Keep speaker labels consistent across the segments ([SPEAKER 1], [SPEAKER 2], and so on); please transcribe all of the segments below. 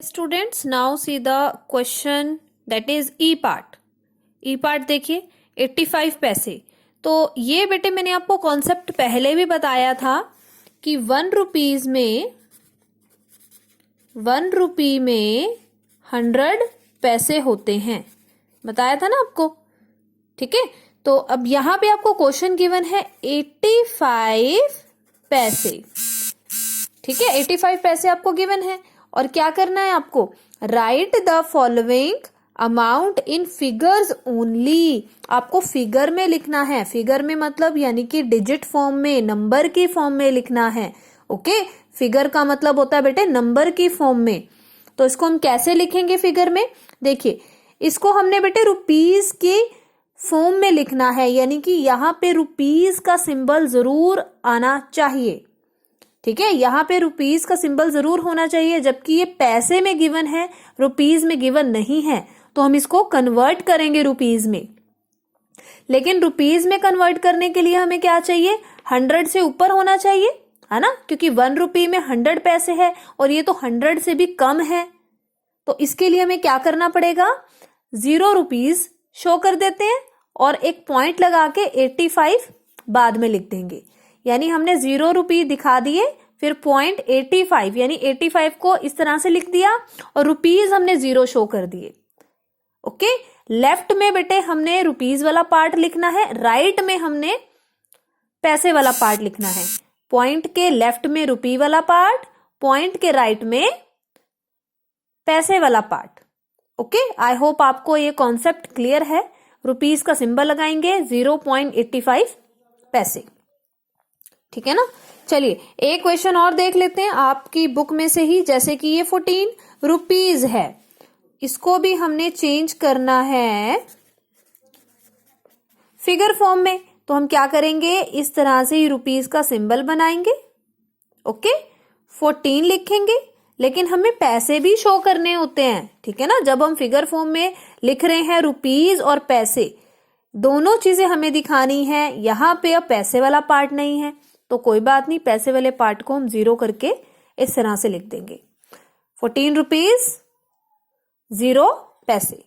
[SPEAKER 1] Students, now see the question that is E part. E part देखिए 85 पैसे। तो ये बेटे मैंने आपको कॉन्सेप्ट पहले भी बताया था कि 1 रुपी में 100 पैसे होते हैं, बताया था ना आपको। ठीक है, तो अब यहाँ पे आपको क्वेश्चन गिवन है 85 पैसे। ठीक है, 85 पैसे आपको गिवन है और क्या करना है आपको, right the following amount in figures only. आपको फिगर में लिखना है, फिगर में मतलब यानी कि डिजिट फॉर्म में, नंबर की फॉर्म में लिखना है। ओके, फिगर का मतलब होता है बेटे नंबर की फॉर्म में। तो इसको हम कैसे लिखेंगे फिगर में, देखिए इसको हमने बेटे रुपीज के फॉर्म में लिखना है, यानी कि यहाँ पे रुपीज का सिंबल जरूर आना चाहिए। ठीक है, यहाँ पे रुपीज का सिंबल जरूर होना चाहिए, जबकि ये पैसे में गिवन है, रुपीज में गिवन नहीं है। तो हम इसको कन्वर्ट करेंगे रुपीज में, लेकिन रुपीज में कन्वर्ट करने के लिए हमें क्या चाहिए, 100 से ऊपर होना चाहिए, है ना, क्योंकि 1 रुपी में 100 पैसे है और ये तो 100 से भी कम है। तो इसके लिए हमें क्या करना पड़ेगा, 0 रुपीज शो कर देते हैं और एक पॉइंट लगा के 85 बाद में लिख देंगे। यानी हमने 0 रुपी दिखा दिए, फिर पॉइंट 85 यानी 85 को इस तरह से लिख दिया और रुपीज हमने 0 शो कर दिए। ओके, लेफ्ट में बेटे हमने रुपीज वाला पार्ट लिखना है, राइट में हमने पैसे वाला पार्ट लिखना है। पॉइंट के लेफ्ट में रुपी वाला पार्ट, पॉइंट के राइट में पैसे वाला पार्ट। ओके, आई होप आपको ये कॉन्सेप्ट क्लियर है। रुपीज का सिंबल लगाएंगे, 0.85 पैसे। ठीक है ना, चलिए एक क्वेश्चन और देख लेते हैं आपकी बुक में से ही। जैसे कि ये 14 रुपीज है, इसको भी हमने चेंज करना है फिगर फॉर्म में। तो हम क्या करेंगे, इस तरह से ही रुपीज का सिंबल बनाएंगे। ओके, 14 लिखेंगे, लेकिन हमें पैसे भी शो करने होते हैं। ठीक है ना, जब हम फिगर फॉर्म में लिख रहे हैं रुपीज और पैसे, दोनों चीजें हमें दिखानी है। यहाँ पे अब पैसे वाला पार्ट नहीं है, तो कोई बात नहीं, पैसे वाले पार्ट को हम 0 करके इस तरह से लिख देंगे, 14 रुपीज 0 पैसे।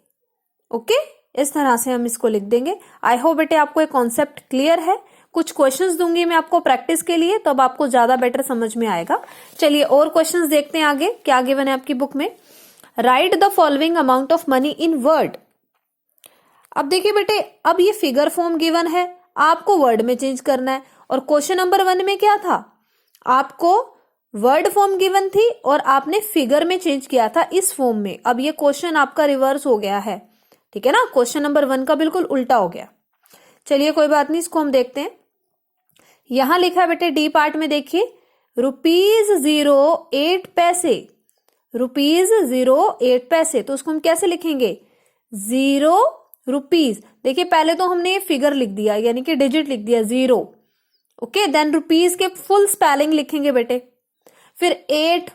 [SPEAKER 1] ओके, इस तरह से हम इसको लिख देंगे। आई होप बेटे आपको एक कॉन्सेप्ट क्लियर है। कुछ क्वेश्चंस दूंगी मैं आपको प्रैक्टिस के लिए, तब आपको ज्यादा बेटर समझ में आएगा। चलिए और क्वेश्चंस देखते हैं आगे क्या गिवन है आपकी बुक में। Right the following amount of money in word. अब देखिए बेटे, अब ये फिगर फॉर्म गिवन है, आपको वर्ड में चेंज करना है। और क्वेश्चन नंबर 1 में क्या था, आपको वर्ड फॉर्म गिवन थी और आपने फिगर में चेंज किया था इस फॉर्म में। अब ये क्वेश्चन आपका रिवर्स हो गया है। ठीक है ना, क्वेश्चन नंबर 1 का बिल्कुल उल्टा हो गया। चलिए कोई बात नहीं, इसको हम देखते हैं। यहां लिखा है बेटे डी पार्ट में, देखिए रुपीज 08 पैसे, रुपीज 08 पैसे। तो उसको हम कैसे लिखेंगे, 0 रुपीज। देखिए पहले तो हमने फिगर लिख दिया, यानी कि डिजिट लिख दिया 0। ओके, देन रुपीज के फुल स्पेलिंग लिखेंगे बेटे। फिर 8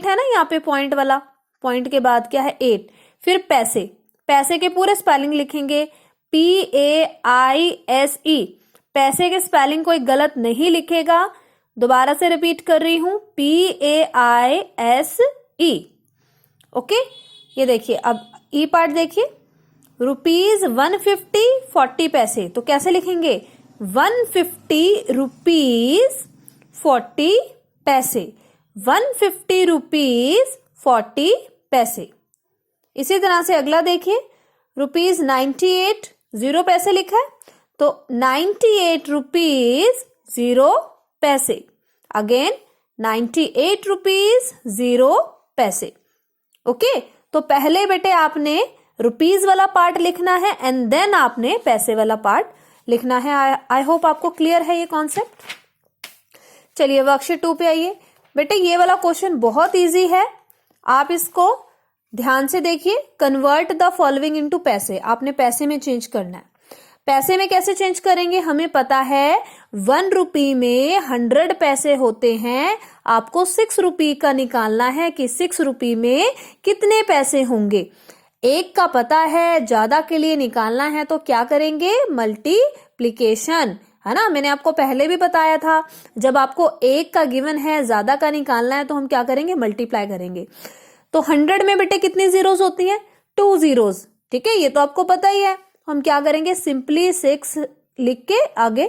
[SPEAKER 1] है ना यहाँ पे पॉइंट वाला, पॉइंट के बाद क्या है 8। फिर पैसे, पैसे के पूरे स्पेलिंग लिखेंगे, PAISE। पैसे के स्पेलिंग कोई गलत नहीं लिखेगा, दोबारा से रिपीट कर रही हूं, PAISE। ओके, ये देखिए अब ई पार्ट देखिए, रुपीज 150 40 पैसे। तो कैसे लिखेंगे, 150 रुपीज 40 पैसे, 150 रुपीज 40 पैसे। इसी तरह से अगला देखिए, रुपीज 98 0 पैसे लिखा है, तो 98 रुपीज 0 पैसे। अगेन 98 रुपीज 0 पैसे। ओके, तो पहले बेटे आपने रुपीज वाला पार्ट लिखना है एंड देन आपने पैसे वाला पार्ट लिखना है। आई होप आपको क्लियर है ये कॉन्सेप्ट। चलिए वर्कशीट 2 पे आइए। बेटे ये वाला क्वेश्चन बहुत इजी है, आप इसको ध्यान से देखिए। कन्वर्ट द फॉलोइंग इनटू पैसे, आपने पैसे में चेंज करना है। पैसे में कैसे चेंज करेंगे, हमें पता है 1 रुपी में 100 पैसे होते हैं। आपको 6 रुपी का निकालना है कि 6 रुपी में कितने पैसे होंगे। एक का पता है, ज्यादा के लिए निकालना है तो क्या करेंगे, मल्टीप्लीकेशन, है ना। मैंने आपको पहले भी बताया था, जब आपको एक का गिवन है, ज्यादा का निकालना है तो हम क्या करेंगे, मल्टीप्लाई करेंगे। तो 100 में बेटे कितनी जीरोस होती हैं? 2 जीरोस। ठीक है, ये तो आपको पता ही है। हम क्या करेंगे, सिंपली 6 लिख के आगे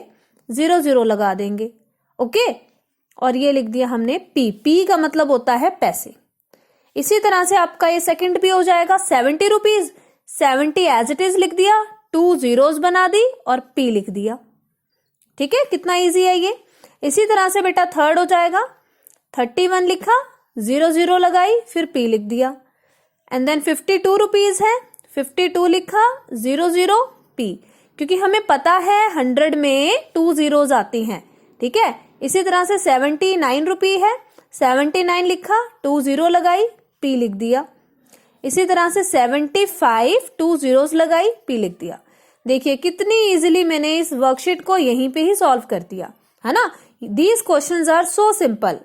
[SPEAKER 1] 0 0 लगा देंगे। ओके, और ये लिख दिया हमने पी। पी का मतलब होता है पैसे। इसी तरह से आपका ये सेकंड भी हो जाएगा 70 रुपीज। 70 एज इट इज लिख दिया, 2 जीरोस बना दी और पी लिख दिया। ठीक है, कितना इजी है ये। इसी तरह से बेटा थर्ड हो जाएगा, 31 लिखा, 0 0 लगाई, फिर पी लिख दिया। एंड देन 52 रुपीज है, 52 लिखा, 0 0 पी, क्योंकि हमें पता है 100 में 2 जीरोस आती हैं। ठीक है, इसी तरह से 79 रुपी है, 79 लिखा, 2 0 लगाई, पी लिख दिया। इसी तरह से 75, 2 जीरोस लगाई, पी लिख दिया। देखिए कितनी इजीली मैंने इस वर्कशीट को यहीं पे ही सॉल्व कर दिया, है ना। These questions are so simple.